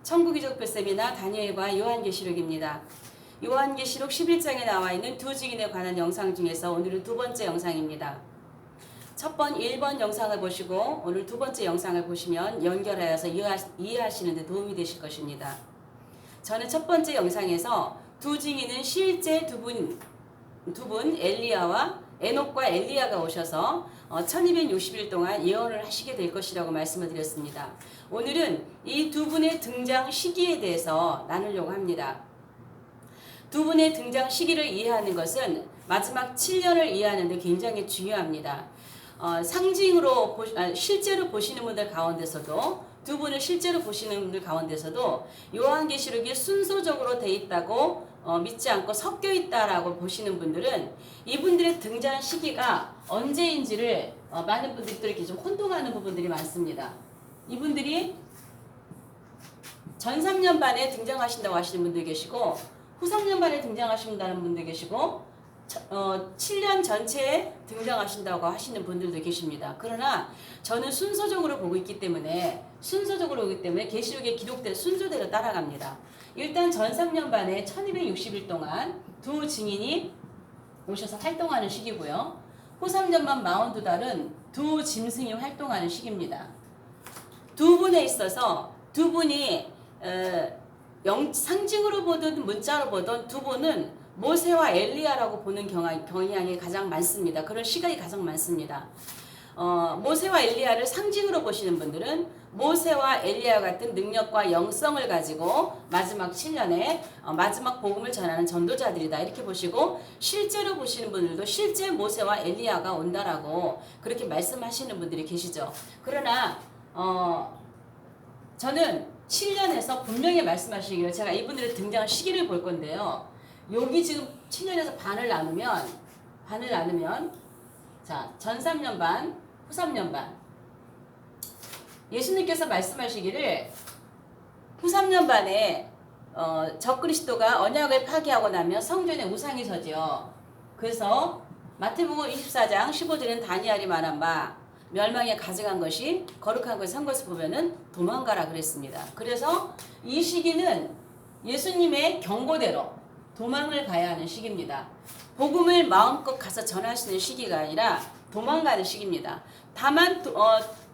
천국이적표 세미나 다니엘과 요한계시록입니다. 요한계시록 11장에 나와 있는 두 증인에 관한 영상 중에서 오늘은 두 번째 영상입니다. 1번 영상을 보시고 오늘 두 번째 영상을 보시면 연결하여서 이해하시는 데 도움이 되실 것입니다. 저는 첫 번째 영상에서 두 증인은 실제 두 분 엘리야와 에녹과 엘리야가 오셔서 1260일 동안 예언을 하시게 될 것이라고 말씀을 드렸습니다. 오늘은 이 두 분의 등장 시기에 대해서 나누려고 합니다. 두 분의 등장 시기를 이해하는 것은 마지막 7년을 이해하는 데 굉장히 중요합니다. 상징으로 실제로 보시는 분들 가운데서도 두 분을 실제로 보시는 분들 가운데서도 요한계시록이 순서적으로 돼 있다고 믿지 않고 섞여 있다라고 보시는 분들은 이분들의 등장 시기가 언제인지를 많은 분들이 또 이렇게 좀 혼동하는 부분들이 많습니다. 이분들이 전 3년반에 등장하신다고 하시는 분들 계시고 후 3년반에 등장하신다는 분들 계시고 7년 전체에 등장하신다고 하시는 분들도 계십니다. 그러나 저는 순서적으로 보기 때문에 계시록에 기록된 순서대로 따라갑니다. 일단 전 3년반에 1260일 동안 두 증인이 오셔서 활동하는 시기고요. 후 3년반 42달은 두 짐승이 활동하는 시기입니다. 두 분에 있어서 두 분이 상징으로 보든 문자로 보든 두 분은 모세와 엘리야라고 보는 경향이 가장 많습니다. 그런 시각이 가장 많습니다. 모세와 엘리야를 상징으로 보시는 분들은 모세와 엘리야 같은 능력과 영성을 가지고 마지막 7년에 마지막 복음을 전하는 전도자들이다 이렇게 보시고, 실제로 보시는 분들도 실제 모세와 엘리야가 온다라고 그렇게 말씀하시는 분들이 계시죠. 그러나 저는 7년에서 분명히 말씀하시기를 제가 이분들의 등장 시기를 볼 건데요. 여기 지금 7년에서 반을 나누면 자, 전 3년 반, 후 3년 반. 예수님께서 말씀하시기를 후 3년 반에 적그리스도가 언약을 파기하고 나면 성전에 우상이 서지요. 그래서 마태복음 24장 15절에는 다니엘이 말한 바 멸망에 가져간 것이 거룩한 것을 산 것을 보면은 도망가라 그랬습니다. 그래서 이 시기는 예수님의 경고대로 도망을 가야 하는 시기입니다. 복음을 마음껏 가서 전하시는 시기가 아니라 도망가는 시기입니다. 다만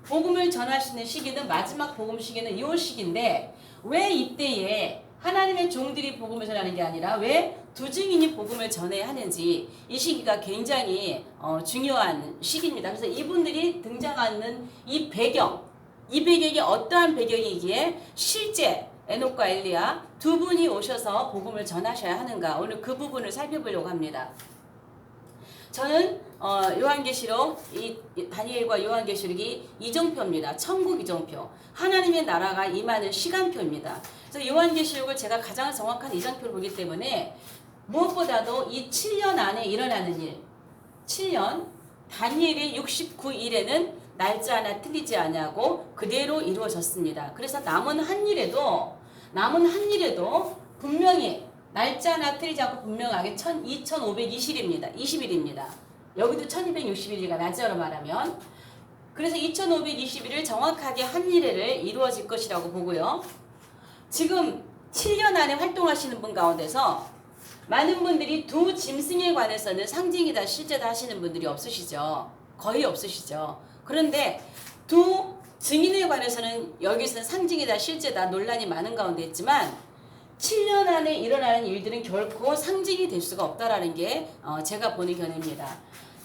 복음을 전하시는 시기는 마지막 복음 시기는 이 시기인데 왜 이때에 하나님의 종들이 복음을 전하는 게 아니라 왜 두 증인이 복음을 전해야 하는지 이 시기가 굉장히 중요한 시기입니다. 그래서 이분들이 등장하는 이 배경이 어떠한 배경이기에 실제 에녹과 엘리야 두 분이 오셔서 복음을 전하셔야 하는가, 오늘 그 부분을 살펴보려고 합니다. 저는 요한계시록, 다니엘과 요한계시록이 이정표입니다. 천국 이정표. 하나님의 나라가 임하는 시간표입니다. 그래서 요한계시록을 제가 가장 정확한 이정표를 보기 때문에 무엇보다도 이 7년 안에 일어나는 일, 7년, 다니엘의 69일에는 날짜 하나 틀리지 않냐고 그대로 이루어졌습니다. 그래서 남은 한 일에도 분명히 날짜 하나 틀리지 않고 분명하게 2520일입니다. 여기도 1260일이가 날짜로 말하면. 그래서 2520일을 정확하게 한 일회를 이루어질 것이라고 보고요. 지금 7년 안에 활동하시는 분 가운데서 많은 분들이 두 짐승에 관해서는 상징이다 실제다 하시는 분들이 없으시죠. 거의 없으시죠. 그런데 두 증인에 관해서는 여기서는 상징이다 실제다 논란이 많은 가운데 있지만 7년 안에 일어나는 일들은 결코 상징이 될 수가 없다라는 게 제가 보는 견해입니다.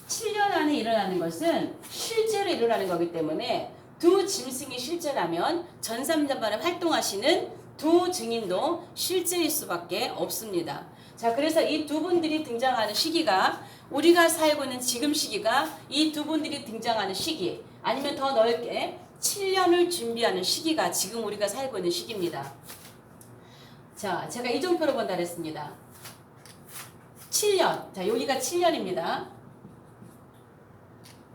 7년 안에 일어나는 것은 실제로 일어나는 거기 때문에 두 짐승이 실제라면 전 3년반에 활동하시는 두 증인도 실제일 수밖에 없습니다. 자, 그래서 이 두 분들이 등장하는 시기가, 우리가 살고 있는 지금 시기가 이 두 분들이 등장하는 시기, 아니면 더 넓게 7년을 준비하는 시기가 지금 우리가 살고 있는 시기입니다. 자, 제가 이정표로 본다 그랬습니다. 7년. 자, 여기가 7년입니다.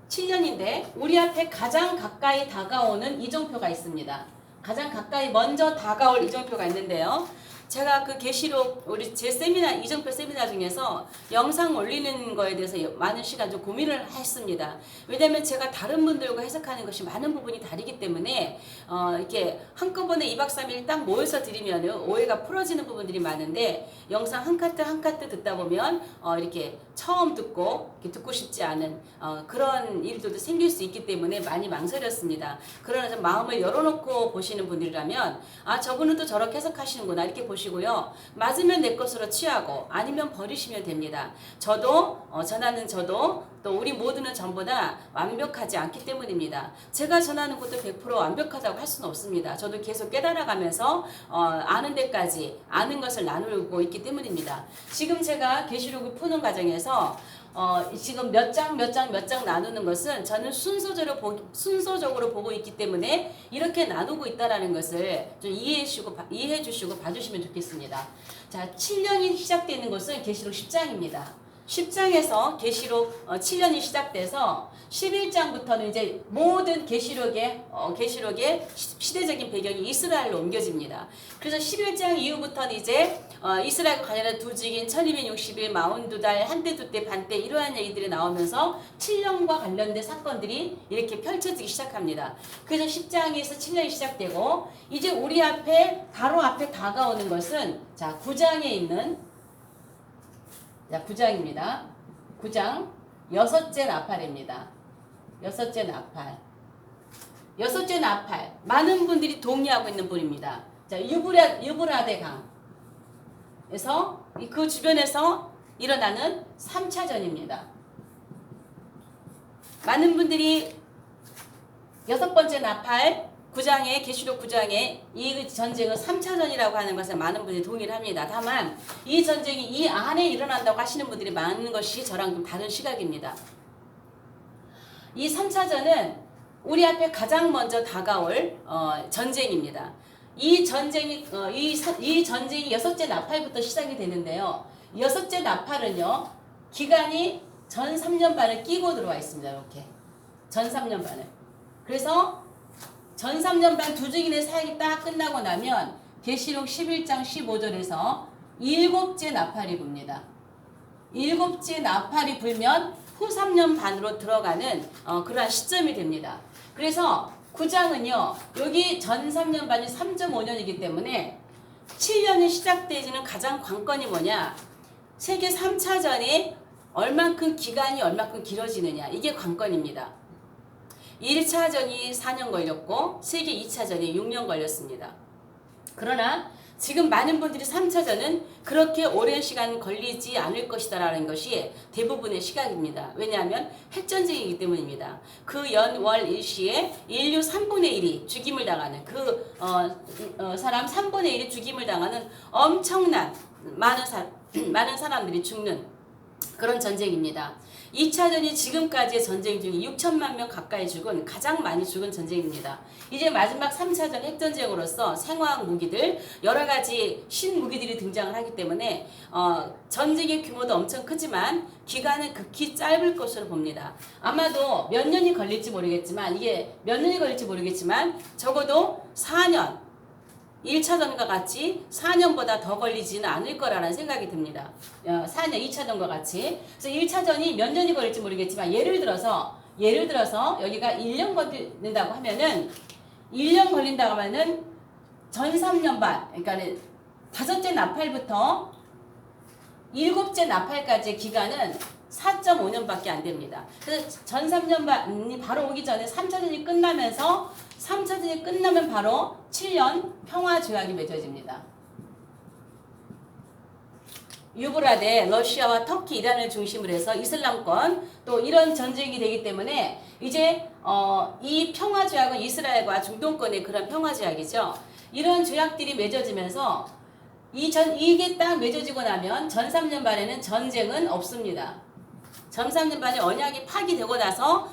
7년인데 우리 앞에 가장 가까이 다가오는 이정표가 있습니다. 가장 가까이 먼저 다가올 이정표가 있는데요. 제가 그 계시록 우리 제 세미나 이정표 세미나 중에서 영상 올리는 거에 대해서 많은 시간 좀 고민을 했습니다. 왜냐하면 제가 다른 분들과 해석하는 것이 많은 부분이 다르기 때문에 이렇게 한꺼번에 2박 3일 딱 모여서 드리면 오해가 풀어지는 부분들이 많은데 영상 한 카트 한 카트 듣다 보면 이렇게 처음 듣고 이렇게 듣고 싶지 않은 그런 일들도 생길 수 있기 때문에 많이 망설였습니다. 그러나 좀 마음을 열어놓고 보시는 분들이라면 아 저분은 또 저렇게 해석하시는구나 이렇게 보시고요. 맞으면 내 것으로 취하고 아니면 버리시면 됩니다. 저도 전하는 저도 또 우리 모두는 전부 다 완벽하지 않기 때문입니다. 제가 전하는 것도 100% 완벽하다고 할 수는 없습니다. 저도 계속 깨달아가면서 아는 데까지 아는 것을 나누고 있기 때문입니다. 지금 제가 계시록을 푸는 과정에서 지금 몇 장 나누는 것은 저는 순서적으로 보고 있기 때문에 이렇게 나누고 있다라는 것을 좀 이해해 주시고 봐주시면 좋겠습니다. 자, 7년이 시작되는 것은 계시록 10장입니다. 10장에서 계시록 7년이 시작돼서 11장부터는 이제 모든 계시록의 시대적인 배경이 이스라엘로 옮겨집니다. 그래서 11장 이후부터는 이제 이스라엘과 관련한 두 직인 1260일, 42달, 한때 두때 반때 이러한 얘기들이 나오면서 7년과 관련된 사건들이 이렇게 펼쳐지기 시작합니다. 그래서 10장에서 7년이 시작되고 이제 우리 앞에 바로 앞에 다가오는 것은 자 9장에 있는 자 9장입니다. 9장 여섯째 나팔입니다. 여섯째 나팔. 여섯째 나팔. 많은 분들이 동의하고 있는 분입니다. 자, 유브라데 강에서 그 주변에서 일어나는 3차전입니다. 많은 분들이 여섯 번째 나팔 9장에 계시록 9장에 이 전쟁은 3차전이라고 하는 것에 많은 분들이 동의를 합니다. 다만 이 전쟁이 이 안에 일어난다고 하시는 분들이 많은 것이 저랑 좀 다른 시각입니다. 이 3차전은 우리 앞에 가장 먼저 다가올 전쟁입니다. 이 전쟁이 여섯째 나팔부터 시작이 되는데요. 여섯째 나팔은요. 기간이 전 3년 반을 끼고 들어와 있습니다. 이렇게 전 3년 반을. 그래서 전 3년 반 두 증인의 사역이 딱 끝나고 나면 계시록 11장 15절에서 일곱째 나팔이 붑니다. 일곱째 나팔이 불면 후 3년 반으로 들어가는 그러한 시점이 됩니다. 그래서 9장은요. 여기 전 3년 반이 3.5년이기 때문에 7년이 시작되지는 가장 관건이 뭐냐. 세계 3차전이 기간이 얼만큼 길어지느냐. 이게 관건입니다. 1차전이 4년 걸렸고 세계 2차전이 6년 걸렸습니다. 그러나 지금 많은 분들이 3차전은 그렇게 오랜 시간 걸리지 않을 것이다라는 것이 대부분의 시각입니다. 왜냐하면 핵전쟁이기 때문입니다. 그 연월 일시에 인류 3분의 1이 죽임을 당하는 사람 3분의 1이 죽임을 당하는 엄청난 많은 사람들이 죽는 그런 전쟁입니다. 2차전이 지금까지의 전쟁 중에 6천만 명 가까이 죽은 가장 많이 죽은 전쟁입니다. 이제 마지막 3차전 핵전쟁으로서 생화학 무기들 여러 가지 신무기들이 등장을 하기 때문에 전쟁의 규모도 엄청 크지만 기간은 극히 짧을 것으로 봅니다. 아마도 몇 년이 걸릴지 모르겠지만 적어도 4년 1차전과 같이 4년보다 더 걸리지는 않을 거라는 생각이 듭니다. 4년 2차전과 같이. 그래서 1차전이 몇 년이 걸릴지 모르겠지만 예를 들어서 여기가 1년 걸린다고 하면은 1년 걸린다고 하면은 전 3년 반 그러니까 다섯째 나팔부터 일곱째 나팔까지의 기간은 4.5년밖에 안 됩니다. 그래서 전 3년 반이 바로 오기 전에 3차전이 끝나면서 3차전이 끝나면 바로 7년 평화조약이 맺어집니다. 유브라데, 러시아와 터키, 이란을 중심으로 해서 이슬람권 또 이런 전쟁이 되기 때문에 이제 이 평화조약은 이스라엘과 중동권의 그런 평화조약이죠. 이런 조약들이 맺어지면서 이게 딱 맺어지고 나면 전 3년 반에는 전쟁은 없습니다. 점삼년 만에 언약이 파기되고 나서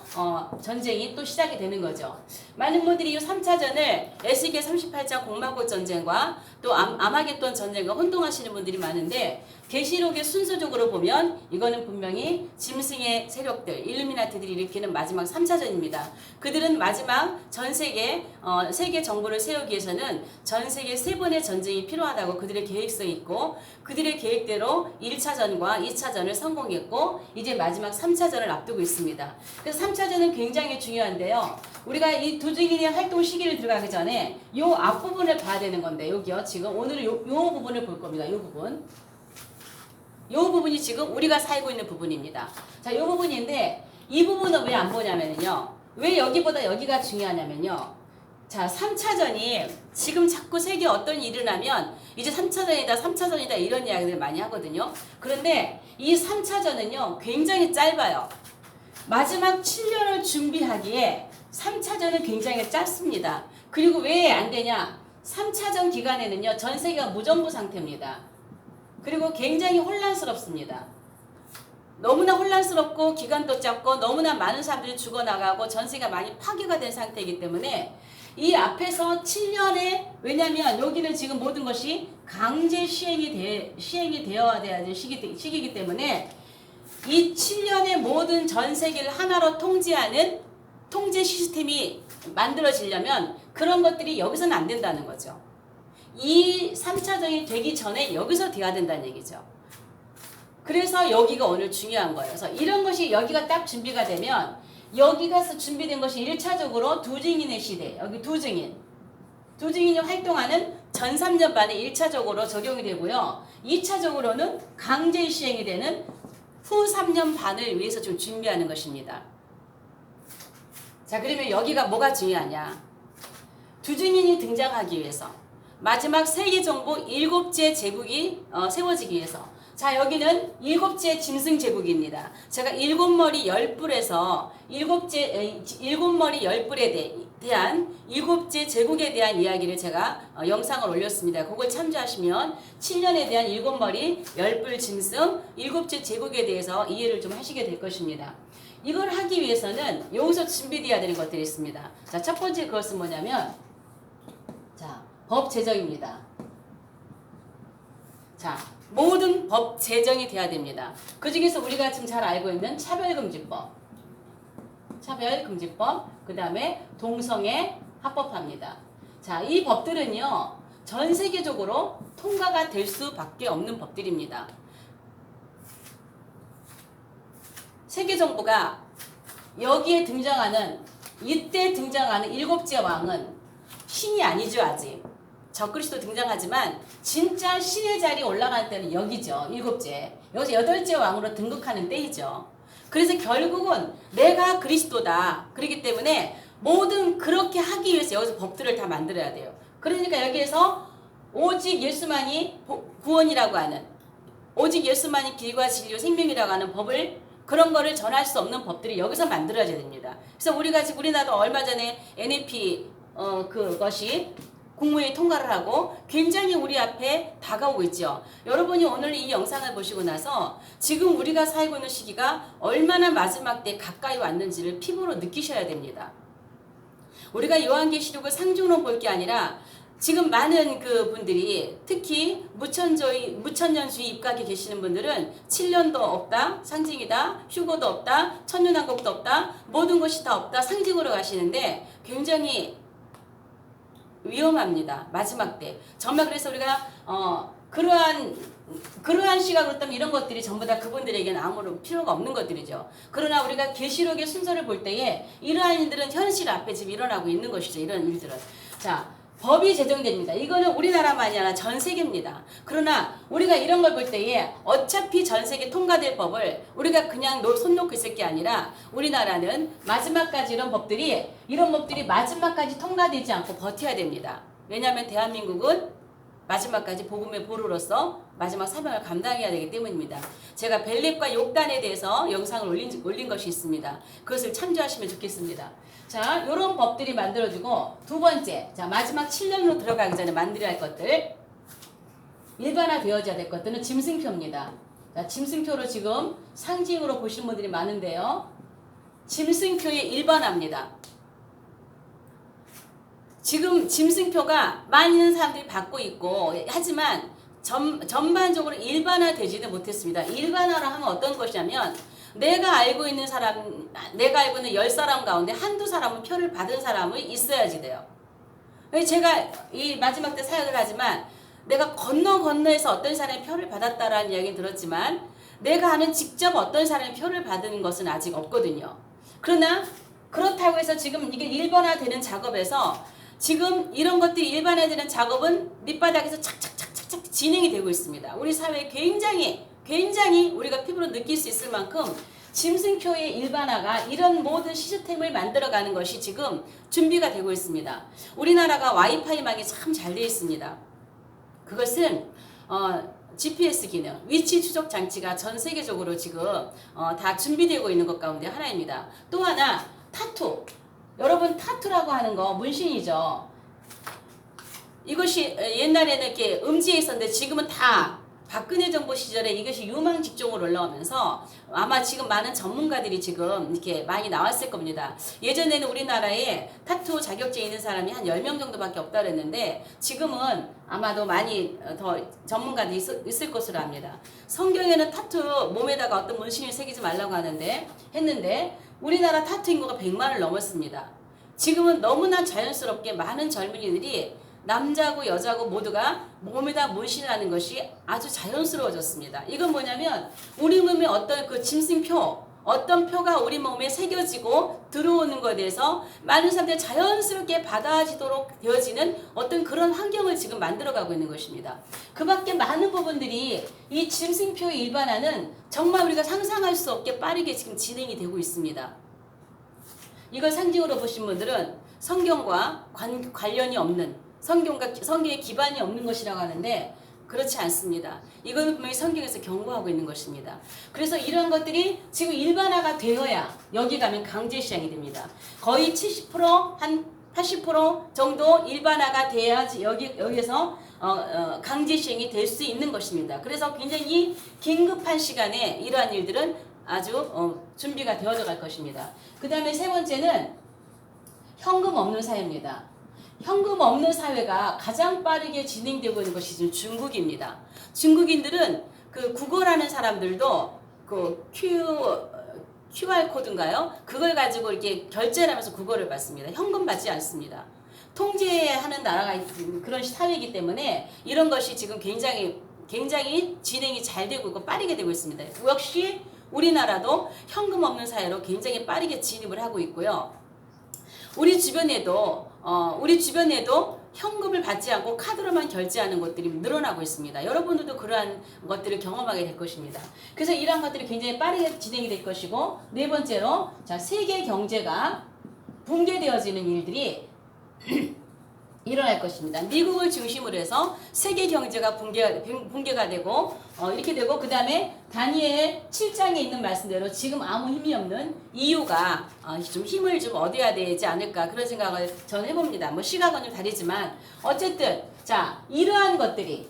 전쟁이 또 시작이 되는 거죠. 많은 분들이 이 3차전을 에스겔 38장 공마꽃 전쟁과 또 아마겟돈 전쟁과 혼동하시는 분들이 많은데 계시록의 순서적으로 보면 이거는 분명히 짐승의 세력들, 일루미나티들이 일으키는 마지막 3차전입니다. 그들은 마지막 전 세계 세계 정부를 세우기 위해서는 전 세계 3번의 전쟁이 필요하다고 그들의 계획성이 있고 그들의 계획대로 1차전과 2차전을 성공했고 이제 마지막 3차전을 앞두고 있습니다. 그래서 3차전은 굉장히 중요한데요. 우리가 이 두 증인의 활동 시기를 들어가기 전에 이 앞부분을 봐야 되는 건데 여기요. 지금 오늘은 요 부분을 볼 겁니다. 이 부분. 이 부분이 지금 우리가 살고 있는 부분입니다. 자, 이 부분인데 이 부분은 왜 안 보냐면요. 왜 여기보다 여기가 중요하냐면요. 자, 3차전이 지금 자꾸 세계에 어떤 일이 일어나면 이제 3차전이다 이런 이야기들 많이 하거든요. 그런데 이 3차전은요. 굉장히 짧아요. 마지막 7년을 준비하기에 3차전은 굉장히 짧습니다. 그리고 왜 안 되냐? 3차전 기간에는요. 전 세계가 무정부 상태입니다. 그리고 굉장히 혼란스럽습니다. 너무나 혼란스럽고 기간도 짧고 너무나 많은 사람들이 죽어나가고 전세가 많이 파괴가 된 상태이기 때문에 이 앞에서 7년에 왜냐하면 여기는 지금 모든 것이 강제 시행이 되어야 되는 시기이기 때문에 이 7년의 모든 전 세계를 하나로 통제하는 통제 시스템이 만들어지려면 그런 것들이 여기서는 안 된다는 거죠. 이 3차전이 되기 전에 여기서 돼야 된다는 얘기죠. 그래서 여기가 오늘 중요한 거예요. 그래서 이런 것이 여기가 딱 준비가 되면 여기가 준비된 것이 1차적으로 두 증인의 시대. 여기 두 증인이 활동하는 전 3년 반에 1차적으로 적용이 되고요. 2차적으로는 강제 시행이 되는 후 3년 반을 위해서 좀 준비하는 것입니다. 자, 그러면 여기가 뭐가 중요하냐? 두 증인이 등장하기 위해서 마지막 세계정부 7째 제국이 세워지기 위해서 자 여기는 7째 짐승 제국입니다. 제가 7머리 10뿔에서 7머리 10뿔에 대한 7째 제국에 대한 이야기를 제가 영상을 올렸습니다. 그걸 참조하시면 7년에 대한 7머리 10뿔 짐승 7째 제국에 대해서 이해를 좀 하시게 될 것입니다. 이걸 하기 위해서는 여기서 준비되어야 되는 것들이 있습니다. 자, 첫 번째 그것은 뭐냐면 자, 법 제정입니다. 자, 모든 법 제정이 돼야 됩니다. 그 중에서 우리가 지금 잘 알고 있는 차별금지법, 그 다음에 동성애 합법화입니다. 자, 이 법들은요, 전 세계적으로 통과가 될 수밖에 없는 법들입니다. 세계 정부가 여기에 등장하는 이때 등장하는 7째 왕은 신이 아니죠. 아직 적그리스도 등장하지만 진짜 신의 자리에 올라가는 때는 여기죠. 7째. 여기서 8째 왕으로 등극하는 때이죠. 그래서 결국은 내가 그리스도다. 그렇기 때문에 모든 그렇게 하기 위해서 여기서 법들을 다 만들어야 돼요. 그러니까 여기에서 오직 예수만이 구원이라고 하는 오직 예수만이 길과 진리와 생명이라고 하는 법을 그런 거를 전할 수 없는 법들이 여기서 만들어야 됩니다. 그래서 우리가 지금 우리나라도 얼마 전에 NAP 그것이 국무회의 통과를 하고 굉장히 우리 앞에 다가오고 있죠. 여러분이 오늘 이 영상을 보시고 나서 지금 우리가 살고 있는 시기가 얼마나 마지막 때 가까이 왔는지를 피부로 느끼셔야 됩니다. 우리가 요한계시록을 상중으로 볼 게 아니라 지금 많은 그 분들이 특히 무천년주의 입각에 계시는 분들은 7년도 없다, 상징이다, 휴고도 없다, 천년왕국도 없다, 모든 것이 다 없다, 상징으로 가시는데 굉장히 위험합니다. 마지막 때. 정말 그래서 우리가 그러한 시각으로 있다면 이런 것들이 전부 다 그분들에게는 아무런 필요가 없는 것들이죠. 그러나 우리가 계시록의 순서를 볼 때에 이러한 일들은 현실 앞에 지금 일어나고 있는 것이죠. 이런 일들은. 자, 법이 제정됩니다. 이거는 우리나라만이 아니라 전 세계입니다. 그러나 우리가 이런 걸 볼 때에 어차피 전 세계 통과될 법을 우리가 그냥 손 놓고 있을 게 아니라 우리나라는 마지막까지 이런 법들이 마지막까지 통과되지 않고 버텨야 됩니다. 왜냐하면 대한민국은 마지막까지 복음의 보루로서 마지막 사명을 감당해야 되기 때문입니다. 제가 벨랩과 욕단에 대해서 영상을 올린 것이 있습니다. 그것을 참조하시면 좋겠습니다. 자, 이런 법들이 만들어지고 두 번째, 자 마지막 7년으로 들어가기 전에 만들어야 할 것들 일반화되어져야 될 것들은 짐승표입니다. 짐승표로 지금 상징으로 보시는 분들이 많은데요. 짐승표의 일반화입니다. 지금 짐승표가 많은 사람들이 받고 있고 하지만 전반적으로 일반화되지는 못했습니다. 일반화를 하면 어떤 것이냐면 내가 알고 있는 10사람 가운데 한두 사람은 표를 받은 사람이 있어야지 돼요. 제가 이 마지막 때 사역을 하지만 내가 건너에서 어떤 사람이 표를 받았다라는 이야기는 들었지만 내가 아는 직접 어떤 사람이 표를 받은 것은 아직 없거든요. 그러나 그렇다고 해서 지금 이게 일반화되는 작업에서 지금 이런 것들이 일반화되는 작업은 밑바닥에서 착착착착착 진행이 되고 있습니다. 우리 사회에 굉장히 우리가 피부로 느낄 수 있을 만큼 짐승표의 일반화가 이런 모든 시스템을 만들어가는 것이 지금 준비가 되고 있습니다. 우리나라가 와이파이망이 참 잘 되어 있습니다. 그것은 GPS 기능, 위치 추적 장치가 전 세계적으로 지금 다 준비되고 있는 것 가운데 하나입니다. 또 하나 타투. 여러분 타투라고 하는 거 문신이죠. 이것이 옛날에는 이렇게 음지에 있었는데 지금은 다 박근혜 정부 시절에 이것이 유망 직종으로 올라오면서 아마 지금 많은 전문가들이 지금 이렇게 많이 나왔을 겁니다. 예전에는 우리나라에 타투 자격증 있는 사람이 한 10명 정도밖에 없다 그랬는데 지금은 아마도 많이 더 전문가들이 있을 것으로 합니다. 성경에는 타투 몸에다가 어떤 문신을 새기지 말라고 했는데 우리나라 타투 인구가 100만을 넘었습니다. 지금은 너무나 자연스럽게 많은 젊은이들이 남자고 여자고 모두가 몸에다 문신을 하는 것이 아주 자연스러워졌습니다. 이건 뭐냐면 우리 몸에 어떤 그 짐승표, 어떤 표가 우리 몸에 새겨지고 들어오는 것에 대해서 많은 사람들이 자연스럽게 받아지도록 되어지는 어떤 그런 환경을 지금 만들어가고 있는 것입니다. 그 밖에 많은 부분들이 이 짐승표의 일반화는 정말 우리가 상상할 수 없게 빠르게 지금 진행이 되고 있습니다. 이걸 상징으로 보신 분들은 성경과 관련이 없는 성경에 기반이 없는 것이라고 하는데 그렇지 않습니다. 이거는 분명히 성경에서 경고하고 있는 것입니다. 그래서 이러한 것들이 지금 일반화가 되어야 여기 가면 강제 시행이 됩니다. 거의 70% 한 80% 정도 일반화가 돼야지 여기에서 강제 시행이 될 수 있는 것입니다. 그래서 굉장히 긴급한 시간에 이러한 일들은 아주 준비가 되어져 갈 것입니다. 그 다음에 세 번째는 현금 없는 사회입니다. 현금 없는 사회가 가장 빠르게 진행되고 있는 것이 지금 중국입니다. 중국인들은 그 국어라는 사람들도 그 QR 코드인가요? 그걸 가지고 이렇게 결제를 하면서 국어를 받습니다. 현금 받지 않습니다. 통제하는 나라가 그런 사회이기 때문에 이런 것이 지금 굉장히 진행이 잘 되고 있고 빠르게 되고 있습니다. 역시 우리나라도 현금 없는 사회로 굉장히 빠르게 진입을 하고 있고요. 우리 주변에도 현금을 받지 않고 카드로만 결제하는 것들이 늘어나고 있습니다. 여러분들도 그러한 것들을 경험하게 될 것입니다. 그래서 이러한 것들이 굉장히 빠르게 진행이 될 것이고, 네 번째로 세계 경제가 붕괴되어지는 일들이 일어날 것입니다. 미국을 중심으로 해서 세계 경제가 붕괴가 되고 이렇게 되고, 그 다음에 다니엘 7장에 있는 말씀대로 지금 아무 힘이 없는 EU가 좀 힘을 좀 얻어야 되지 않을까 그런 생각을 저는 해봅니다. 뭐 시각은 좀 다르지만 어쨌든 이러한 것들이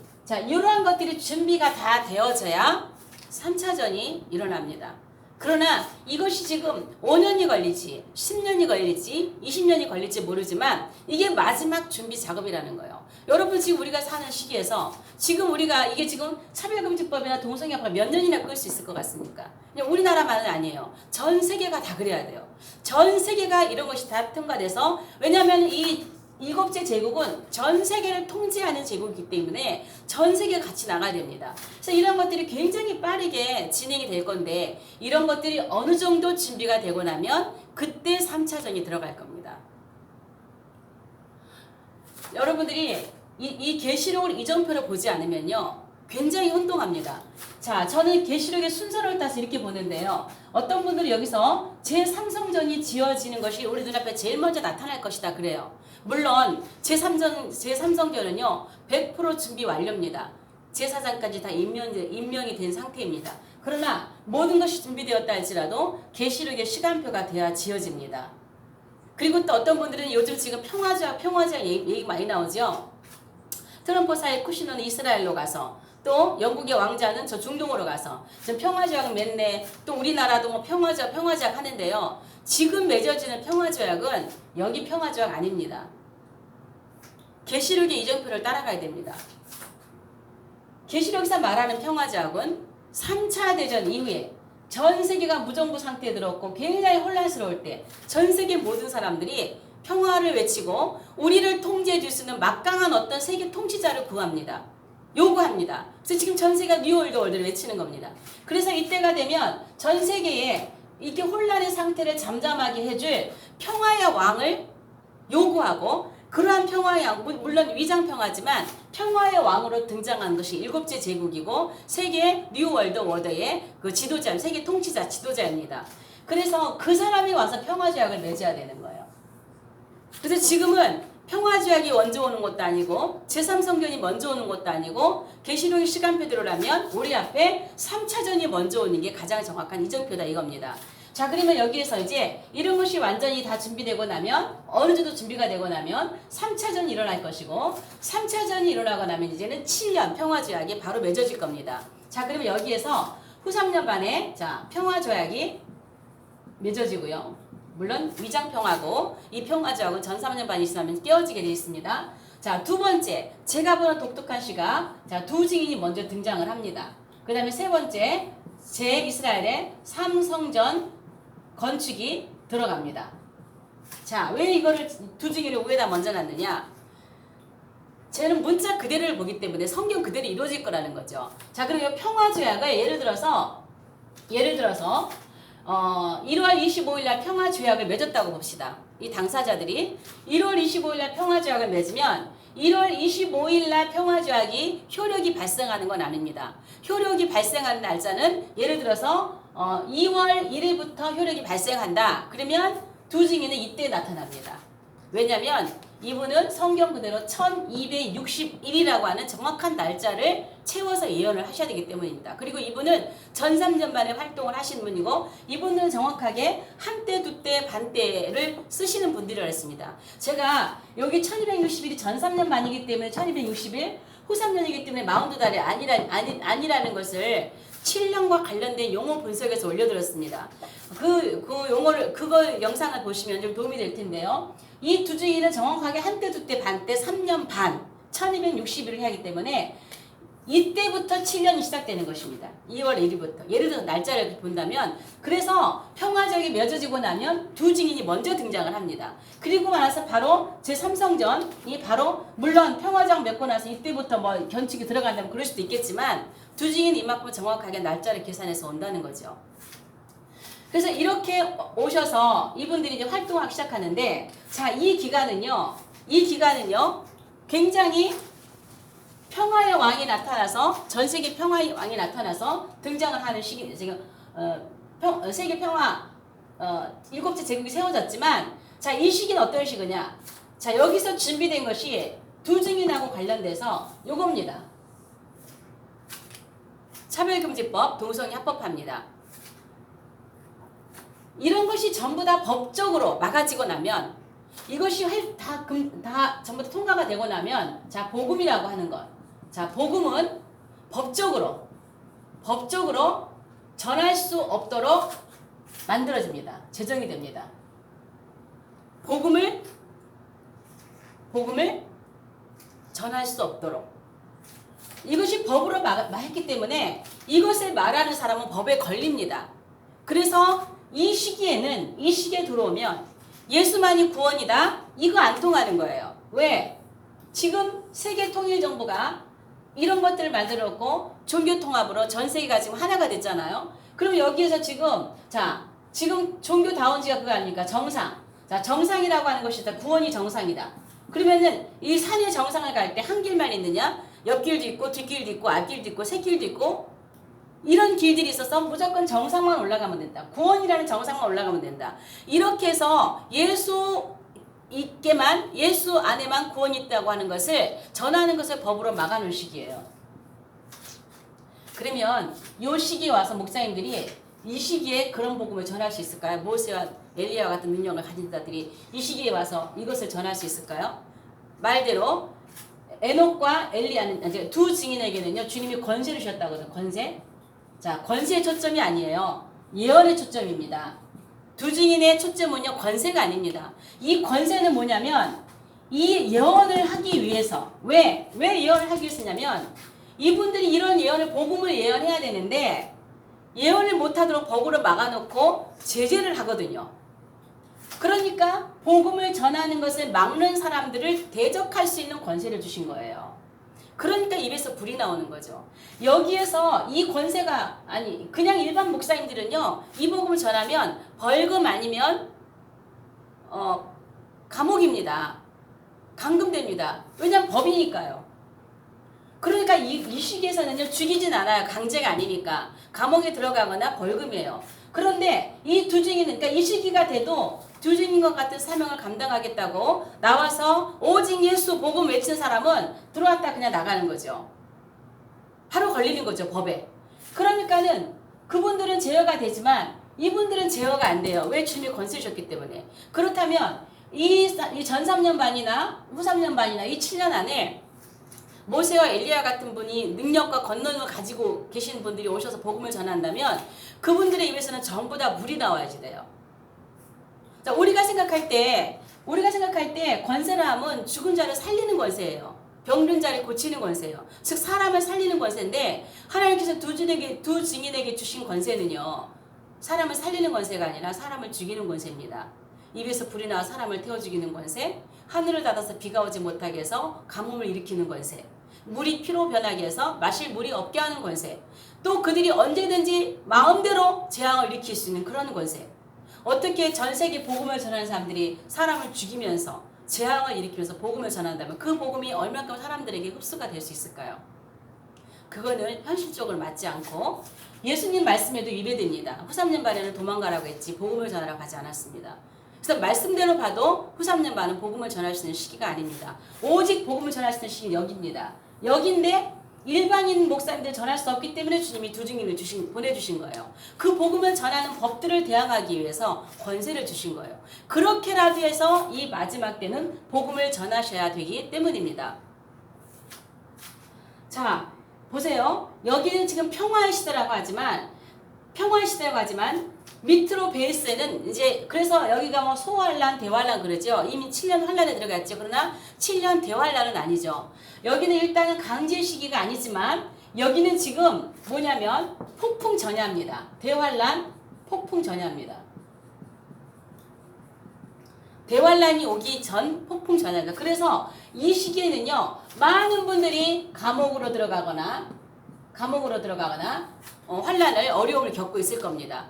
준비가 다 되어져야 3차전이 일어납니다. 그러나 이것이 지금 5년이 걸릴지 10년이 걸릴지 20년이 걸릴지 모르지만 이게 마지막 준비 작업이라는 거예요. 여러분 지금 우리가 사는 시기에서 지금 우리가 이게 지금 차별금지법이나 동성애법 몇 년이나 끌 수 있을 것 같습니까? 그냥 우리나라만은 아니에요. 전 세계가 다 그래야 돼요. 전 세계가 이런 것이 다 통과돼서, 왜냐하면 이 일곱째 제국은 전 세계를 통제하는 제국이기 때문에 전 세계가 같이 나가야 됩니다. 그래서 이런 것들이 굉장히 빠르게 진행이 될 건데, 이런 것들이 어느 정도 준비가 되고 나면 그때 3차전이 들어갈 겁니다. 여러분들이 이 계시록을 이전표를 보지 않으면요 굉장히 혼동합니다. 저는 계시록의 순서를 따서 이렇게 보는데요. 어떤 분들은 여기서 제3성전이 지어지는 것이 우리 눈앞에 제일 먼저 나타날 것이다 그래요. 물론 제3성전은요 100% 준비 완료입니다. 제사장까지 다 임명이 된 상태입니다. 그러나 모든 것이 준비되었다 할지라도 계시록의 시간표가 돼야 지어집니다. 그리고 또 어떤 분들은 요즘 지금 평화자 얘기 많이 나오죠. 트럼프 사회 쿠시너는 이스라엘로 가서, 또 영국의 왕자는 저 중동으로 가서 지금 평화조약을 맺네. 또 우리나라도 뭐 평화조약 하는데요. 지금 맺어지는 평화조약은 여기 평화조약 아닙니다. 계시록의 이정표를 따라가야 됩니다. 계시록에서 말하는 평화조약은 3차 대전 이후에 전 세계가 무정부 상태에 들었고 굉장히 혼란스러울 때 전 세계 모든 사람들이 평화를 외치고 우리를 통제해 줄 수 있는 막강한 어떤 세계 통치자를 구합니다. 요구합니다. 그래서 지금 전 세계가 뉴월드 월드를 외치는 겁니다. 그래서 이때가 되면 전 세계에 이렇게 혼란의 상태를 잠잠하게 해줄 평화의 왕을 요구하고 그러한 평화의 왕, 물론 위장평화지만 평화의 왕으로 등장한 것이 일곱째 제국이고 세계 뉴월드 워드의 그 지도자, 세계 통치자 지도자입니다. 그래서 그 사람이 와서 평화조약을 맺어야 되는 거예요. 그래서 지금은 평화조약이 먼저 오는 것도 아니고 제3성전이 먼저 오는 것도 아니고 계시록의 시간표대로라면 우리 앞에 3차전이 먼저 오는 게 가장 정확한 이정표다 이겁니다. 자, 그러면 여기에서 이제 이런 것이 완전히 다 준비되고 나면 어느 정도 준비가 되고 나면 3차전이 일어날 것이고 3차전이 일어나고 나면 이제는 7년 평화조약이 바로 맺어질 겁니다. 자, 그러면 여기에서 후 3년 반에 자 평화조약이 맺어지고요. 물론 위장평화고 이 평화조약은 전 3년 반이 지나면 깨어지게 되어 있습니다. 자, 두 번째 제가 보는 독특한 시각 자, 두 증인이 먼저 등장을 합니다. 그 다음에 세 번째 제-이스라엘의 3성전 건축이 들어갑니다. 자, 왜 이거를 두 증인을 위에다 먼저 놨느냐? 쟤는 문자 그대로를 보기 때문에 성경 그대로 이루어질 거라는 거죠. 자, 그럼 이 평화조약을 예를 들어서 1월 25일 날 평화조약을 맺었다고 봅시다. 이 당사자들이 1월 25일 날 평화조약을 맺으면 1월 25일 날 평화조약이 효력이 발생하는 건 아닙니다. 효력이 발생하는 날짜는 예를 들어서 2월 1일부터 효력이 발생한다. 그러면 두 증인은 이때 나타납니다. 왜냐하면 이분은 성경 그대로 1261이라고 하는 정확한 날짜를 채워서 예언을 하셔야 되기 때문입니다. 그리고 이분은 전삼전반에 활동을 하시는 분이고 이분은 정확하게 한때, 두때, 반때를 쓰시는 분들이라 했습니다. 제가 여기 1260일이 전삼년반이기 때문에 1260일, 후 3년이기 때문에 42달이 아니라는 것을 7년과 관련된 용어 분석에서 올려드렸습니다. 그거 영상을 보시면 좀 도움이 될 텐데요. 이 두 증인은 정확하게 한때, 두때, 반때, 3년 반, 1260일을 하기 때문에 이때부터 7년이 시작되는 것입니다. 2월 1일부터. 예를 들어서 날짜를 본다면 그래서 평화적이 맺어지고 나면 두 증인이 먼저 등장을 합니다. 그리고 나서 바로 제3성전이 바로 물론 평화적 맺고 나서 이때부터 뭐 견축이 들어간다면 그럴 수도 있겠지만 두 증인이 이만큼 정확하게 날짜를 계산해서 온다는 거죠. 그래서 이렇게 오셔서 이분들이 이제 활동하기 시작하는데 자, 이 기간은요 굉장히 평화의 왕이 나타나서 전 세계 평화의 왕이 나타나서 등장을 하는 시기 지금 세계 평화 일곱째 제국이 세워졌지만 자, 이 시기는 어떤 시기냐? 자, 여기서 준비된 것이 두 증인하고 관련돼서 요겁니다. 차별금지법, 동성애 합법화입니다. 이런 것이 전부 다 법적으로 막아지고 나면 이것이 다 전부 다 통과가 되고 나면 자, 복음이라고 하는 것. 자, 복음은 법적으로 전할 수 없도록 만들어집니다. 제정이 됩니다. 복음을 전할 수 없도록. 이것이 법으로 했기 때문에 이것을 말하는 사람은 법에 걸립니다. 그래서 이 시기에 들어오면 예수만이 구원이다. 이거 안 통하는 거예요. 왜? 지금 세계통일정부가 이런 것들을 만들었고 종교통합으로 전 세계가 지금 하나가 됐잖아요. 그럼 여기에서 지금 종교다운지가 그거 아닙니까? 정상. 자, 정상이라고 하는 것이 구원이 정상이다. 그러면은 이 산의 정상을 갈 때 한 길만 있느냐? 옆길도 있고 뒷길도 있고 앞길도 있고 새길도 있고 이런 길들이 있어서 무조건 정상만 올라가면 된다. 구원이라는 정상만 올라가면 된다. 이렇게 해서 예수 안에만 구원이 있다고 하는 것을 전하는 것을 법으로 막아놓은 시기예요. 그러면 이 시기에 와서 목사님들이 이 시기에 그런 복음을 전할 수 있을까요? 모세와 엘리야와 같은 능력을 가진 자들이 이 시기에 와서 이것을 전할 수 있을까요? 말대로 에녹과 엘리야는 두 증인에게는요 주님이 권세를 주셨다거든. 권세. 자, 권세의 초점이 아니에요. 예언의 초점입니다. 두 증인의 초점은요 권세가 아닙니다. 이 권세는 뭐냐면 이 예언을 하기 위해서 왜 예언을 하기 위해서냐면 이분들이 이런 예언을 복음을 예언해야 되는데 예언을 못하도록 벽으로 막아놓고 제재를 하거든요. 그러니까 복음을 전하는 것을 막는 사람들을 대적할 수 있는 권세를 주신 거예요. 그러니까 입에서 불이 나오는 거죠. 여기에서 이 권세가 아니 그냥 일반 목사님들은요 이 복음을 전하면 벌금 아니면 감옥입니다. 감금됩니다. 왜냐하면 법이니까요. 그러니까 이 시기에서는요 죽이진 않아요. 강제가 아니니까 감옥에 들어가거나 벌금이에요. 그런데 이 두 증인은 그러니까 이 시기가 돼도 두 증인과 같은 사명을 감당하겠다고 나와서 오직 예수 복음 외친 사람은 들어왔다 그냥 나가는 거죠. 바로 걸리는 거죠 법에. 그러니까는 그분들은 제어가 되지만 이분들은 제어가 안 돼요. 왜? 주님이 권세 주셨기 때문에. 그렇다면 이 전 3년 반이나 후 3년 반이나 이 7년 안에 모세와 엘리야 같은 분이 능력과 권능을 가지고 계신 분들이 오셔서 복음을 전한다면 그분들의 입에서는 전부 다 물이 나와야지 돼요. 자, 우리가 생각할 때 권세라 함은 죽은 자를 살리는 권세예요. 병든 자를 고치는 권세예요. 즉 사람을 살리는 권세인데 하나님께서 두 증인에게 주신 권세는요. 사람을 살리는 권세가 아니라 사람을 죽이는 권세입니다. 입에서 불이 나와 사람을 태워 죽이는 권세, 하늘을 닫아서 비가 오지 못하게 해서 가뭄을 일으키는 권세, 물이 피로 변하게 해서 마실 물이 없게 하는 권세, 또 그들이 언제든지 마음대로 재앙을 일으킬 수 있는 그런 권세. 어떻게 전 세계 복음을 전하는 사람들이 사람을 죽이면서 재앙을 일으키면서 복음을 전한다면 그 복음이 얼마큼 사람들에게 흡수가 될 수 있을까요? 그거는 현실적으로 맞지 않고 예수님 말씀에도 위배됩니다. 후 3년 반에는 도망가라고 했지 복음을 전하라고 하지 않았습니다. 그래서 말씀대로 봐도 후 3년 반은 복음을 전할 수 있는 시기가 아닙니다. 오직 복음을 전할 수 있는 시기는 여기입니다. 여기인데 일반인 목사님들 전할 수 없기 때문에 주님이 두 증인을 보내주신 거예요. 그 복음을 전하는 법들을 대항하기 위해서 권세를 주신 거예요. 그렇게라도 해서 이 마지막 때는 복음을 전하셔야 되기 때문입니다. 자, 보세요. 여기는 지금 평화의 시대라고 하지만 밑으로 베이스에는 이제 그래서 여기가 뭐 소환란, 대환란 그러죠. 이미 7년 환란에 들어갔죠. 그러나 7년 대환란은 아니죠. 여기는 일단은 강제 시기가 아니지만 여기는 지금 뭐냐면 폭풍 전야입니다. 대환란, 폭풍 전야입니다. 대환란이 오기 전 폭풍 전야입니다. 그래서 이 시기에는요 많은 분들이 감옥으로 들어가거나 환란을 어려움을 겪고 있을 겁니다.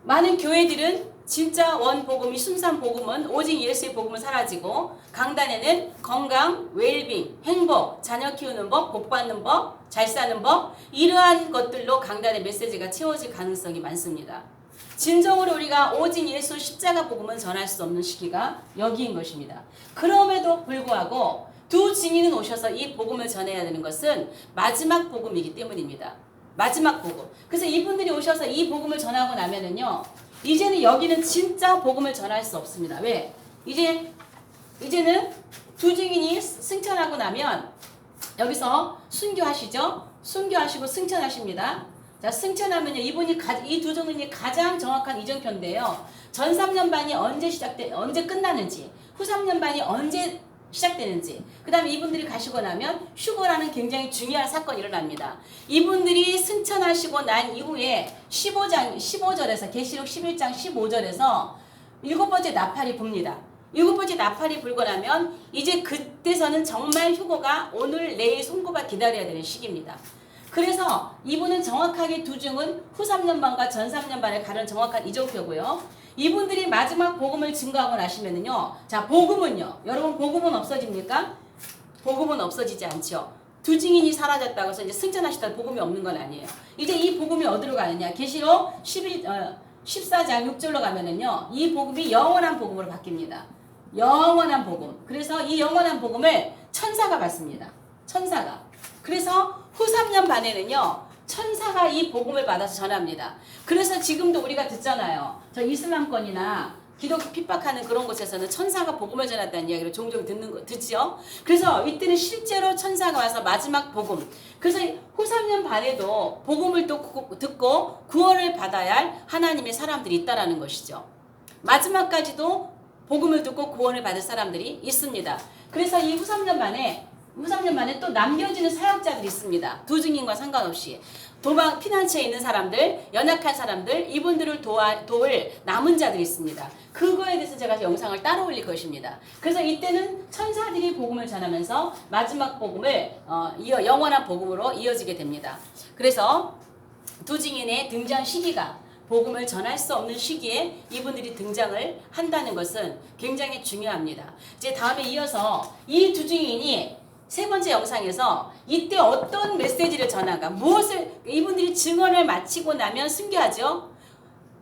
많은 교회들은 진짜 원복음이 순수한 복음은 오직 예수의 복음은 사라지고 강단에는 건강, 웰빙, 행복, 자녀 키우는 법, 복 받는 법, 잘 사는 법 이러한 것들로 강단의 메시지가 채워질 가능성이 많습니다. 진정으로 우리가 오직 예수 십자가 복음은 전할 수 없는 시기가 여기인 것입니다. 그럼에도 불구하고 두 증인은 오셔서 이 복음을 전해야 되는 것은 마지막 복음이기 때문입니다. 마지막 복음. 그래서 이분들이 오셔서 이 복음을 전하고 나면은요, 이제는 여기는 진짜 복음을 전할 수 없습니다. 왜? 이제는 두 증인이 승천하고 나면 여기서 순교하시죠? 순교하시고 승천하십니다. 자, 승천하면요, 이 두 증인이 가장 정확한 이정표인데요. 전 3년 반이 언제 끝나는지, 후 3년 반이 언제 시작되는지, 그 다음에 이분들이 가시고 나면 휴거라는 굉장히 중요한 사건이 일어납니다. 이분들이 승천하시고 난 이후에 15절에서 계시록 11장 15절에서 7번째 나팔이 붑니다. 7번째 나팔이 불고 나면 이제 그때서는 정말 휴거가 오늘 내일 송고가 기다려야 되는 시기입니다. 그래서 이분은 정확하게 두 증은 후 3년 반과 전 3년 반을 가른 정확한 이정표고요. 이분들이 마지막 복음을 증거하고 나시면은요. 자, 복음은요. 여러분 복음은 없어집니까? 복음은 없어지지 않죠. 두 증인이 사라졌다고 해서 이제 승천하시다 복음이 없는 건 아니에요. 이제 이 복음이 어디로 가느냐? 계시록 14장 6절로 가면은요. 이 복음이 영원한 복음으로 바뀝니다. 영원한 복음. 그래서 이 영원한 복음을 천사가 받습니다. 천사가. 그래서 후 3년 반에는요. 천사가 이 복음을 받아서 전합니다. 그래서 지금도 우리가 듣잖아요. 저 이슬람권이나 기독교 핍박하는 그런 곳에서는 천사가 복음을 전했다는 이야기를 종종 듣지요. 그래서 이때는 실제로 천사가 와서 마지막 복음. 그래서 후 3년 반에도 복음을 또 듣고 구원을 받아야 할 하나님의 사람들이 있다라는 것이죠. 마지막까지도 복음을 듣고 구원을 받을 사람들이 있습니다. 그래서 이 후 3년 만에 또 남겨지는 사역자들이 있습니다. 두 증인과 상관없이. 피난처에 있는 사람들, 연약한 사람들, 이분들을 도울 남은 자들이 있습니다. 그거에 대해서 제가 영상을 따로 올릴 것입니다. 그래서 이때는 천사들이 복음을 전하면서 마지막 복음을 영원한 복음으로 이어지게 됩니다. 그래서 두 증인의 등장 시기가 복음을 전할 수 없는 시기에 이분들이 등장을 한다는 것은 굉장히 중요합니다. 이제 다음에 이어서 이 두 증인이 세 번째 영상에서 이때 어떤 메시지를 전하가 무엇을 이분들이 증언을 마치고 나면 순교하죠.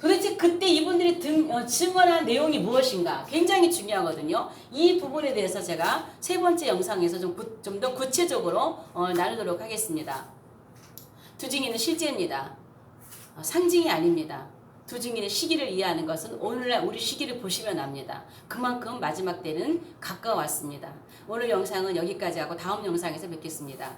도대체 그때 이분들이 증언한 내용이 무엇인가 굉장히 중요하거든요. 이 부분에 대해서 제가 세 번째 영상에서 좀 더 구체적으로 나누도록 하겠습니다. 두 증인은 실제입니다. 상징이 아닙니다. 두 증인의 시기를 이해하는 것은 오늘날 우리 시기를 보시면 압니다. 그만큼 마지막 때는 가까웠습니다. 오늘 영상은 여기까지 하고 다음 영상에서 뵙겠습니다.